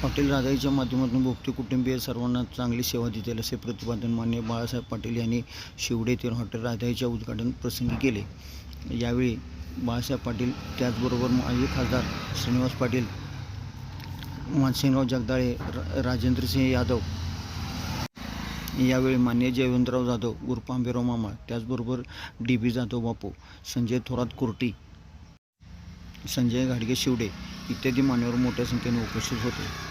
Hotel राधाईच्या माध्यमातून भोगते कुटुंबीय सर्वांना चांगली सेवा देतील असे प्रतिपादन माननीय बाळासाहेब पाटील यांनी शिवडे येथील हॉटेल राधाईच्या उद्घाटन प्रसंगी केले। यावेळी बाळासाहेब पाटील त्याचबरोबर माजी खासदार श्रीनिवास पाटील, मानसिंगराव जगदाळे, राजेंद्रसिंह यादव, यावेळी मान्य जयवंतराव जाधव उर्फ आंबेराव मामा, त्याचबरोबर DB जाधव बापू, संजय थोरात कुर्टी, संजय घाडगे शिवडे इत्यादी मान्यवर मोठ्या संख्येने उपस्थित होते।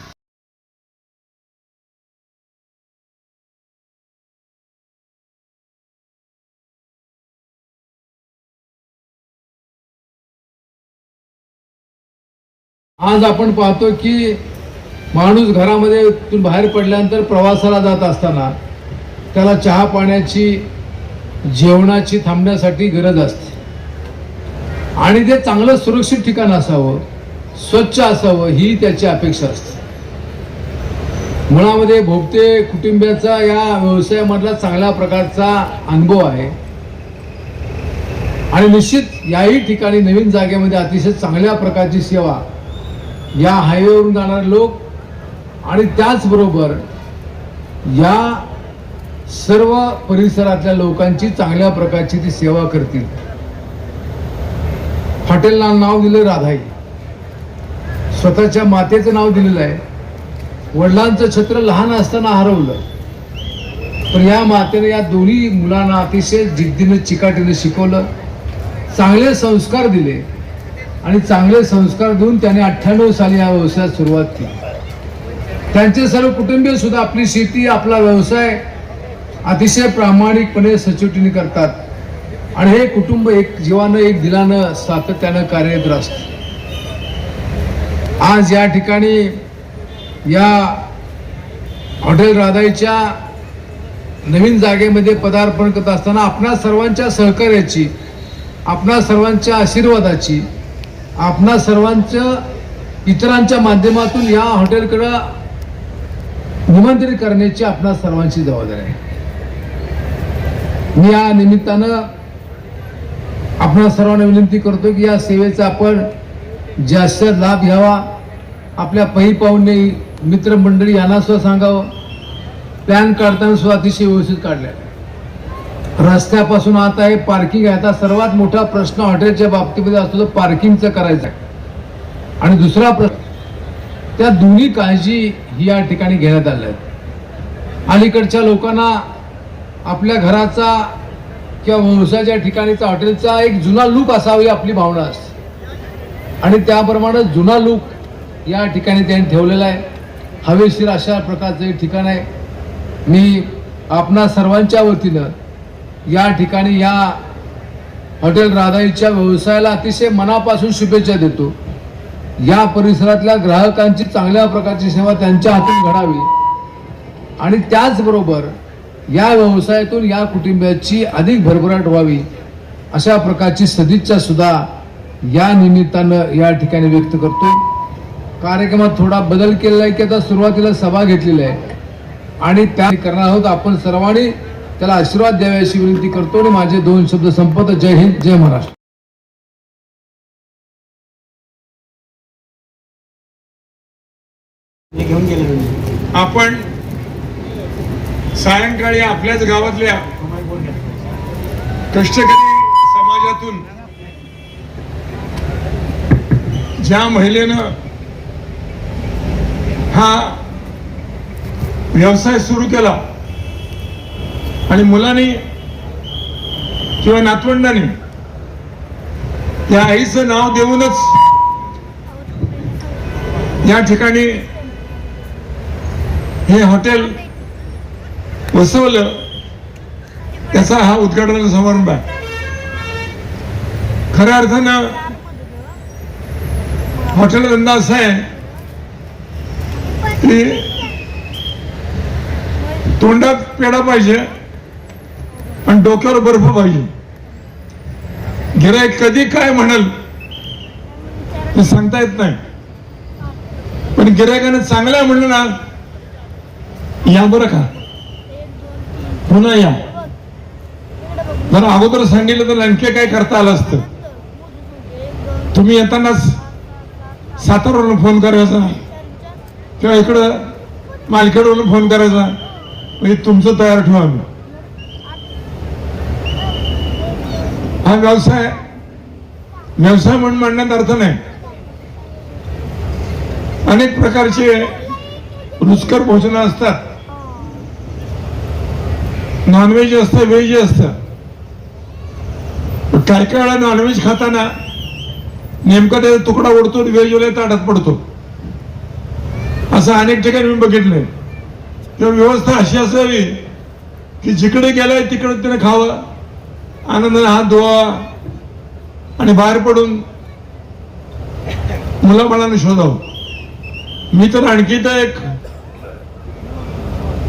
आज आपण पाहतो की माणूस घरामध्ये बाहेर पडल्यानंतर प्रवासाला जात असताना त्याला चहा पाण्याची, जेवणाची थांबण्यासाठी गरज असते आणि ते चांगलं सुरक्षित ठिकाण असावं, स्वच्छ असावं ही त्याची अपेक्षा असते। मुळामध्ये भोगते कुटुंबियाचा या व्यवसायामधला चांगल्या प्रकारचा अनुभव आहे आणि निश्चित याही ठिकाणी नवीन जागेमध्ये अतिशय चांगल्या प्रकारची सेवा या हायवेवरून जाणारे लोक आणि त्याचबरोबर या सर्व परिसरातल्या लोकांची चांगल्या प्रकारची ती सेवा करतील। हॉटेलला नाव दिलं राधाई, स्वतःच्या मातेचं नाव दिलेलं आहे। वडिलांचं छत्र लहान असताना हरवलं, पण या मातेने या दोन्ही मुलांना अतिशय जिद्दीने, चिकाटीने शिकवलं, चांगले संस्कार दिले आणि चांगले संस्कार देऊन त्याने 98 साली या व्यवसायात सुरुवात केली। त्यांचे सर्व कुटुंबीय सुद्धा आपली शेती, आपला व्यवसाय अतिशय प्रामाणिकपणे सचोटीने करतात आणि हे कुटुंब एक जीवानं, एक दिलानं, सातत्यानं कार्यरत असते। आज या ठिकाणी या हॉटेल राधाईच्या नवीन जागेमध्ये पदार्पण करत असताना आपणा सर्वांच्या सहकार्याची, आपणा सर्वांच्या आशीर्वादाची, आपणा सर्वांच्या इतरांच्या माध्यमातून या हॉटेलकडे निमंत्रित करण्याची आपणा सर्वांची जबाबदारी आहे। मी या निमित्तानं आपणा सर्वांना विनंती करतो की या सेवेचा आपण जास्त लाभ घ्यावा। आपल्या पै पाहुणे, मित्रमंडळी यांना सुद्धा सांगावं। प्लॅन काढताना सुद्धा अतिशय व्यवस्थित काढले। रस्त्यापासून आता हे पार्किंग आहे, आता सर्वात मोठा प्रश्न हॉटेलच्या बाबतीमध्ये असतो तो पार्किंगचा करायचा आहे आणि दुसरा प्रश्न, त्या दोन्ही काळजी ही या ठिकाणी घेण्यात आल्या आहेत। अलीकडच्या लोकांना आपल्या घराचा किंवा व्यवसायाच्या ठिकाणीचा, हॉटेलचा एक जुना लुक असावा ही आपली भावना असते आणि त्याप्रमाणे जुना लुक या ठिकाणी त्यांनी ठेवलेला आहे। हवेशीर अशा प्रकारचं एक ठिकाण आहे। मी आपणा सर्वांच्या वतीनं या ठिकाणी या हॉटेल राधाईच्या व्यवसायाला अतिशय मनापासून शुभेच्छा देतो। या परिसरातल्या ग्राहकांची चांगल्या प्रकारची सेवा त्यांच्या हातून घडावी आणि त्याचबरोबर या व्यवसायातून या कुटुंबियाची अधिक भरभराट व्हावी अशा प्रकारची सदिच्छा सुद्धा या निमित्तानं या ठिकाणी व्यक्त करतो। कार्यक्रमात थोडा बदल केलेला आहे की आता सुरुवातीला सभा घेतलेली आहे आणि त्या करणार आहोत। आपण सर्वांनी त्याला आशीर्वाद द्यावे अशी विनंती करतो आणि माझे 2 शब्द संपत। जय हिंद, जय महाराष्ट्र। आपण सायंकाळी आपल्याच गावातल्या कष्टकरी समाजातून ज्या महिलेनं हा व्यवसाय सुरू केला आणि मुलांनी किंवा नातवंडांनी त्या आईचं नाव देऊनच या ठिकाणी हे हॉटेल वसवलं, त्याचा हा उद्घाटन समारंभ आहे। खऱ्या अर्थानं हॉटेल धंदा असा आहे की तोंडात पेढा पाहिजे आणि डोक्यावर बर्फ पाहिजे। गिऱ्हाईक कधी काय म्हणाल ते सांगता येत नाही, पण गिऱ्हाईकाने चांगलं म्हणलं ना, या बरं का, पुन्हा या, जर अगोदर सांगितलं तर आणखी काय करता आलं असतं। तुम्ही येतानाच सातारावरून फोन करायचा, किंवा इकडं मालखेडवरून फोन करायचा, म्हणजे तुमचं तयार ठेवा. आम्ही हा व्यवसाय म्हणून म्हणण्यात अर्थ नाही. अनेक प्रकारचे रुचकर भोजन असतात. नॉनव्हेज असतं, व्हेज असतं. काय काय वेळा नॉनव्हेज खाताना नेमका त्याचा तुकडा उडतो, व्हेज वाल्या ताटात पडतो. असं अनेक ठिकाणी मी बघितलंय. तेव्हा व्यवस्था अशी असावी की जिकडे गेलाय तिकडे त्याने खावं, आनंदाने हात धुवा आणि बाहेर पडून मुलाबाळांना शोधावं. मी तर आणखी तर एक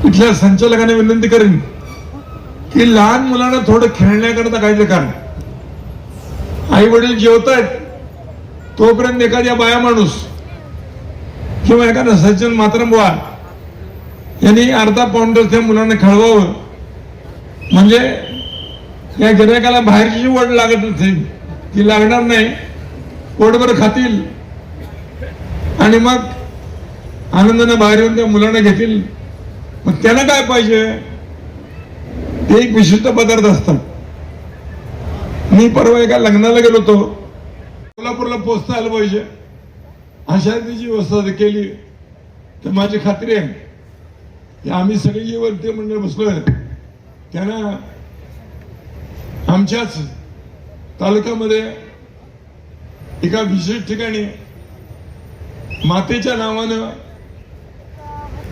इथल्या संचालकांना विनंती करेन की लहान मुलांना थोडं खेळण्याकरता काहीतरी करा. आई वडील जेवतायत तोपर्यंत एखाद्या बाया माणूस किंवा एखादा सज्जन मातरंबुवा यांनी अर्धा पाऊंडर त्या मुलांना खेळवावं. म्हणजे या गिऱ्हाईकाला बाहेरची वड लागत असेल ती लागणार नाही, पोटभर खातील आणि मग आनंदाने बाहेर येऊन त्या मुलांना घेतील. मग त्यांना काय पाहिजे, ते एक विशिष्ट पदार्थ असतात. मी परवा एका लग्नाला गेलो होतो, कोल्हापूरला पोचता आलं पाहिजे अशा जी व्यवस्था केली तर माझी खात्री आहे की आम्ही सगळे जे वरती मंडळ बसलोय त्यांना आमच्याच तालुक्यामध्ये एका विशेष ठिकाणी मातेच्या नावानं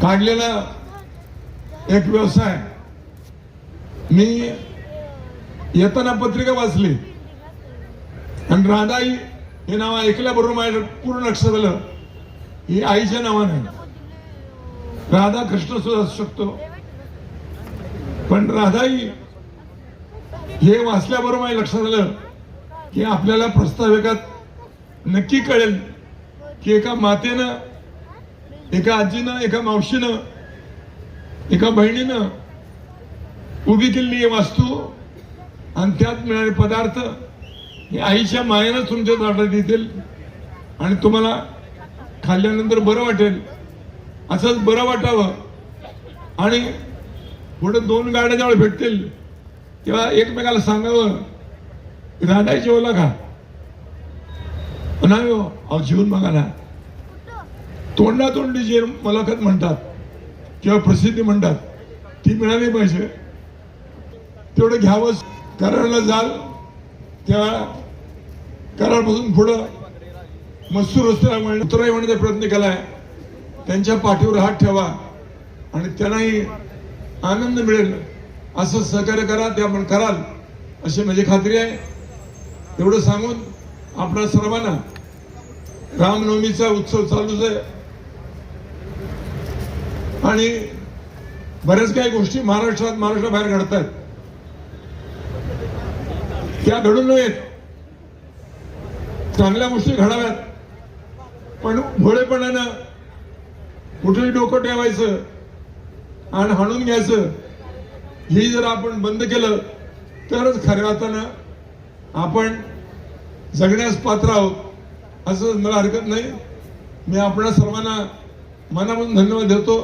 काढलेला एक व्यवसाय. मी येताना पत्रिका वाचली आणि राधाई हे नाव ऐकल्याबरोबर माझ्या पूर्ण लक्षात आलं ही आईच्या नावाने. राधा कृष्ण सुद्धा असू शकतो, पण राधाई हे वाचल्याबरोबर माझ्या लक्षात आलं की आपल्याला प्रस्ताविकात नक्की कळेल की एका मातेनं, एका आजीनं, एका मावशीनं, एका बहिणीनं उभी केलेली ही वास्तू आणि त्यात मिळणारे पदार्थ हे आईच्या मायेनं तुमच्या ताटात येतील आणि तुम्हाला खाल्ल्यानंतर बरं वाटेल. असंच बरं वाटावं आणि पुढे दोन गाड्या ज्यावेळी भेटतील तेव्हा एकमेकाला सांगावं राधाई जेवला का, नाही हो अहो जेवून बघा ना. तोंडातोंडी जे मुलाखत म्हणतात किंवा प्रसिद्धी म्हणतात ती मिळाली पाहिजे. तेवढं घ्यावं. कराडला जाल तेव्हा कराडपासून पुढं मस्तूर रस्त्याला उतराई म्हणण्याचा प्रयत्न केलाय. त्यांच्या पाठीवर हात ठेवा आणि त्यांनाही आनंद मिळेल असं सहकार्य करा. ते आपण कराल अशी माझी खात्री आहे. एवढं सांगून आपणा सर्वांना रामनवमीचा उत्सव चालूच आहे आणि बऱ्याच काही गोष्टी महाराष्ट्राबाहेर घडतात. त्या घडून नव्हेत, चांगल्या गोष्टी घडाव्यात, पण भोळेपणानं कुठेही डोकं ठेवायचं आणि हाणून घ्यायचं हे जर आपण बंद केलं तरच खऱ्या अर्थानं आपण जगण्यास पात्र आहोत असं मला हरकत नाही. मी आपल्या सर्वांना मनापासून धन्यवाद देतो.